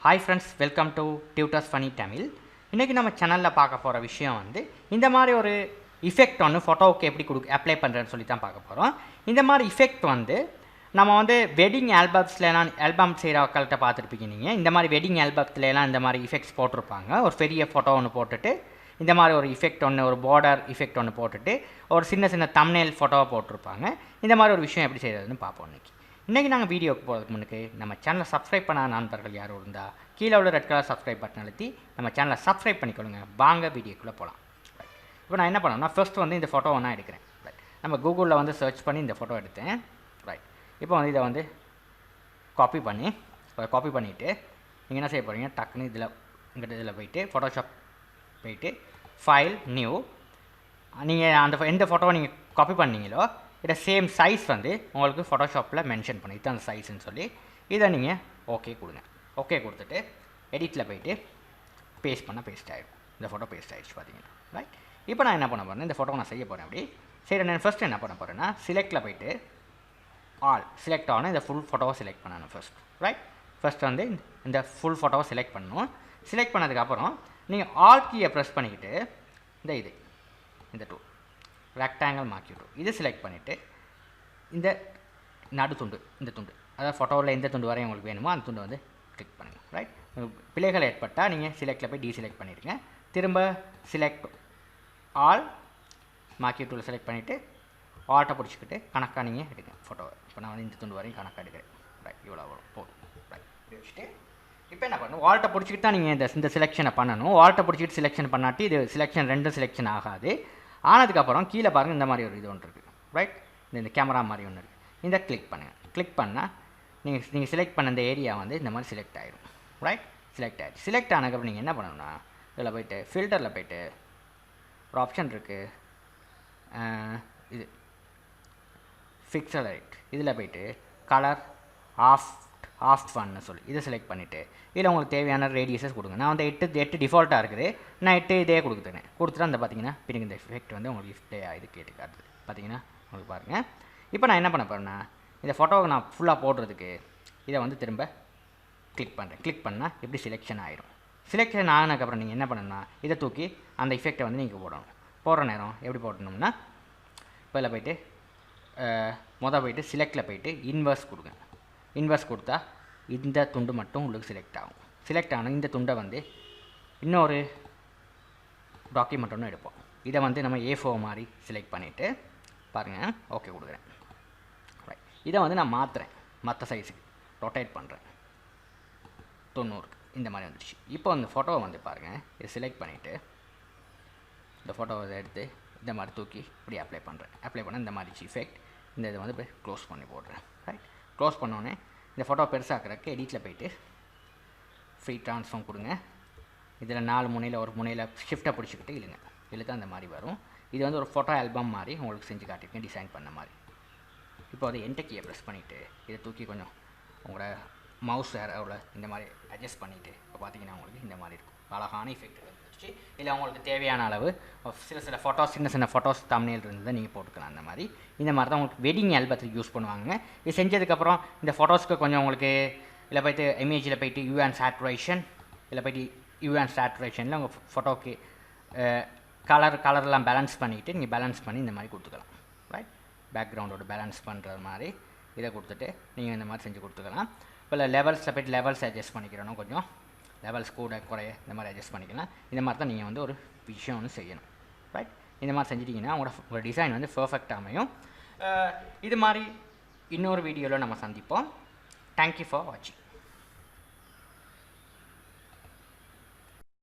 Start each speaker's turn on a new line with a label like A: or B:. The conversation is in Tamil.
A: Hi friends, welcome to Tutors Funny Tamil. இன்னைக்கு நம்ம சேனல்ல பார்க்க போற விஷயம் இந்த மாதிரி ஒரு எஃபெக்ட் போட்டோவுக்கு எப்படி அப்ளை பண்றேன்னு சொல்லி தான் பார்க்க போறோம். இந்த மாதிரி எஃபெக்ட் நம்ம வெட்டிங் ஆல்பம் செய்கிற மக்கள்கிட்ட பார்த்துருப்பீங்க நீங்கள். இந்த மாதிரி வெட்டிங் ஆல்பத்துலலாம் இந்த மாதிரி எஃபெக்ட்ஸ் போட்டிருப்பாங்க. ஒரு பெரிய ஃபோட்டோ போட்டுட்டு இந்த மாதிரி ஒரு எஃபெக்ட் ஒரு பார்டர் எஃபெக்ட் போட்டுட்டு ஒரு சின்ன தம்ப்நெயில் ஃபோட்டோவை போட்டிருப்பாங்க. இந்த மாதிரி ஒரு விஷயம் எப்படி செய்கிறதுன்னு பார்ப்போம் இன்றைக்கி நாங்கள் வீடியோக்கு போகிறதுக்கு முன்னுக்கு நம்ம சேனலை சப்ஸ்கிரைப் பண்ண நண்பர்கள் யாரும் இருந்தால் கீழே உள்ள ரெட் கலர் சப்ஸ்கிரைப் பட்டன் அழுத்தி நம்ம சேனலை சப்ஸ்கிரைப் பண்ணிக்கொள்ளுங்க. வாங்க வீடியோக்குள்ளே போகலாம். இப்போ நான் என்ன பண்ணேன்னா ஃபர்ஸ்ட் இந்த ஃபோட்டோ ஒன்றா எடுக்கிறேன். நம்ம கூகுளில் சர்ச் பண்ணி இந்த ஃபோட்டோ எடுத்தேன். ரைட், இப்போ இதை காப்பி பண்ணிவிட்டு நீங்கள் என்ன செய்ய போகிறீங்க, டக்குன்னு இதில் போயிட்டு ஃபோட்டோஷாப் போயிட்டு ஃபைல் நியூ, நீங்கள் எந்த ஃபோட்டோவை நீங்கள் காப்பி பண்ணீங்களோ இதை சேம் சைஸ் உங்களுக்கு ஃபோட்டோஷாப்பில் மென்ஷன் பண்ணி இதுதான் அந்த சைஸ்ன்னு சொல்லி இதை நீங்கள் ஓகே கொடுங்க. ஓகே கொடுத்துட்டு எடிட்டில் போயிட்டு பேஸ்ட் ஆகிடும். இந்த ஃபோட்டோ பேஸ்ட் ஆகிடுச்சு பார்த்தீங்கன்னா. ரைட், இப்போ நான் என்ன பண்ண போகிறேன், இந்த ஃபோட்டோ நான் செய்ய போகிறேன். அப்படி சரி, நான் ஃபஸ்ட்டு என்ன பண்ண போகிறேன்னா செலக்டில் போயிட்டு ஆல் செலக்ட் ஆகணும். இந்த ஃபுல் ஃபோட்டோவை செலக்ட் பண்ணணும் ஃபஸ்ட். ரைட், ஃபஸ்ட் இந்த ஃபுல் ஃபோட்டோவை செலக்ட் பண்ணணும். செலக்ட் பண்ணதுக்கப்புறம் நீங்கள் ஆல் கீயை ப்ரெஸ் பண்ணிக்கிட்டு இந்த டூ ரெக்டாங்கிள் மார்க்கிங் டூ இது செலக்ட் பண்ணிவிட்டு இந்த நடு துண்டு, இந்த துண்டு, அதாவது ஃபோட்டோவில் எந்த துண்டு வரையும் உங்களுக்கு வேணுமோ அந்த துண்டு கிளிக் பண்ணுங்கள். ரைட், பிழைகள் ஏற்பட்டால் நீங்கள் செலக்டில் போய் டீசெலக்ட் பண்ணிடுங்க. திரும்ப செலக்ட் ஆல் மார்க்கிங் டூவில் செலக்ட் பண்ணிவிட்டு ஆல்ட்டை பிடிச்சிக்கிட்டு கணக்காக நீங்கள் எடுங்க ஃபோட்டோவை. இப்போ நான் இந்த துண்டு வரையும் கணக்காக எடுக்கிறேன். ரைட், இவ்வளோ வரும் போதும். ரைட், இப்படி வச்சுட்டு இப்போ என்ன பண்ணணும், வால்ட்டை பிடிச்சிக்கிட்டு தான் நீங்கள் இந்த செலெக்ஷனை பண்ணணும். வால்ட்டை பிடிச்சிக்கிட்டு செலெக்ஷன் பண்ணாட்டி இது செலெக்ஷன் ரெண்டும் செலெக்ஷன் ஆகாது. ஆனதுக்கப்புறம் கீழே பாருங்கள் இந்த மாதிரி ஒரு இது ஒன்று இருக்குது. ரைட், இந்த கேமரா மாதிரி ஒன்று இருக்குது. இந்த கிளிக் பண்ணுங்கள். கிளிக் பண்ணால் நீங்கள் செலக்ட் பண்ண இந்த ஏரியா இந்த மாதிரி செலக்ட் ஆகிடும். ரைட், செலக்ட் ஆகிடுச்சு. செலக்ட் ஆனதுக்கப்புறம் நீங்கள் என்ன பண்ணணும்னா இதில் போய்ட்டு ஃபில்டரில் போய்ட்டு ஒரு ஆப்ஷன் இருக்குது, இது ஃபிக்ஸல் லைட், இதில் போய்ட்டு கலர் ஆஃப் ஃபன்னு சொல்லி இதை செலக்ட் பண்ணிவிட்டு இதில் உங்களுக்கு தேவையான ரேடியஸஸ் கொடுங்க. நான் 8 டிஃபால்ட்டாக இருக்குது. நான் 8 இதே கொடுத்துட்டேன். கொடுத்துட்டு பார்த்தீங்கன்னா பின்னுக்கு இந்த எஃபெக்ட் உங்களுக்கு டிஸ்ப்ளே ஆகுது கேட்டுக்காது பார்த்தீங்கன்னா உங்களுக்கு பாருங்கள். இப்போ நான் என்ன பண்ண போகிறேன்னா இந்த ஃபோட்டோவை நான் ஃபுல்லாக போடுறதுக்கு இதை திரும்ப கிளிக் பண்ணுறேன். கிளிக் பண்ணால் எப்படி செலெக்ஷன் ஆகிடும். செலெக்ஷன் ஆனதுக்கப்புறம் நீங்கள் என்ன பண்ணணும்னா இதை தூக்கி அந்த எஃபெக்டை நீங்கள் போடணும். போடுற நேரம் எப்படி போடணும்னா இப்போ இதில் போய்ட்டு போய்ட்டு செலக்டில் போய்ட்டு இன்வெர்ஸ் கொடுங்க. இன்வெர்ஸ் கொடுத்தா இந்த துண்டு மட்டும் உங்களுக்கு செலக்ட் ஆகும். செலக்ட் ஆனால் இந்த துண்டை இன்னொரு டாக்குமெண்ட் ஒன்று எடுப்போம். இதை நம்ம A4 மாதிரி செலக்ட் பண்ணிவிட்டு பாருங்கள் ஓகே கொடுக்குறேன். ரைட், இதை நான் மாற்றுறேன், மற்ற சைஸுக்கு ரொட்டேட் பண்ணுறேன். 90 இந்த மாதிரி வந்துடுச்சு. இப்போ அந்த ஃபோட்டோவை பாருங்கள், இதை செலக்ட் பண்ணிவிட்டு இந்த ஃபோட்டோவை எடுத்து இந்த மாதிரி தூக்கி இப்படி அப்ளை பண்ணுறேன். அப்ளை பண்ண இந்த மாதிரி எஃபெக்ட் இந்த இதை போய் க்ளோஸ் பண்ணி போடுறேன். ரைட், க்ளோஸ் பண்ணோன்னே இந்த ஃபோட்டோ பெருசாக்கிறதுக்கு எடிட்டில் போய்ட்டு ஃப்ரீ ட்ரான்ஸ்ஃபார்ம் கொடுங்க. இதில் 4 முனையில் ஒரு முனையில் ஷிஃப்ட்டை பிடிச்சிக்கிட்டு இழுத்து அந்த மாதிரி வரும். இது ஒரு ஃபோட்டோ ஆல்பம் மாதிரி உங்களுக்கு செஞ்சு காட்டியிருக்கேன், டிசைன் பண்ண மாதிரி. இப்போ என்டர் கீயை ப்ரெஸ் பண்ணிவிட்டு இதை தூக்கி கொஞ்சம் உங்களோட மவுஸ் ஏரோவில் இந்த மாதிரி அட்ஜஸ்ட் பண்ணிவிட்டு இப்போ பார்த்தீங்கன்னா உங்களுக்கு இந்த மாதிரி இருக்கும். அழகான எஃபெக்ட் வந்துச்சு. இல்லை உங்களுக்கு தேவையான அளவு சில ஃபோட்டோஸ் சின்ன ஃபோட்டோஸ் தம்ப்நெயில் இருந்தால் நீங்கள் போட்டுக்கலாம். அந்த மாதிரி தான் உங்களுக்கு வெட்டிங் ஆல்பத்துக்கு யூஸ் பண்ணுவாங்க. இது செஞ்சதுக்கப்புறம் இந்த ஃபோட்டோஸ்க்கு கொஞ்சம் உங்களுக்கு இல்லை போய்ட்டு இமேஜில் போய்ட்டு யூ அண்ட் சேச்சுரேஷன், இல்லை போய்ட்டு யூ அண்ட் சேச்சுரேஷனில் உங்கள் ஃபோட்டோக்கு கலர்லாம் பேலன்ஸ் பண்ணிவிட்டு நீங்கள் பேலன்ஸ் பண்ணி இந்த மாதிரி கொடுத்துக்கலாம். ரைட், பேக்ரவுண்டோட பேலன்ஸ் பண்ணுற மாதிரி இதை கொடுத்துட்டு நீங்கள் இந்த மாதிரி செஞ்சு கொடுத்துக்கலாம். இப்போ லெவல்ஸில் போய்ட்டு லெவல்ஸ் அட்ஜஸ்ட் பண்ணிக்கிறோம். கொஞ்சம் லெவல்ஸ் கூட குறைய இந்த மாதிரி அட்ஜஸ்ட் பண்ணிக்கலாம். இந்த மாதிரி தான் நீங்கள் ஒரு விஷயம் செய்யணும். ரைட், இந்த மாதிரி செஞ்சிட்டிங்கன்னா உங்களோட டிசைன் பர்ஃபெக்ட் அமையும். இது மாதிரி இன்னொரு வீடியோவில் நம்ம சந்திப்போம். தேங்க்யூ ஃபார் வாட்சிங்.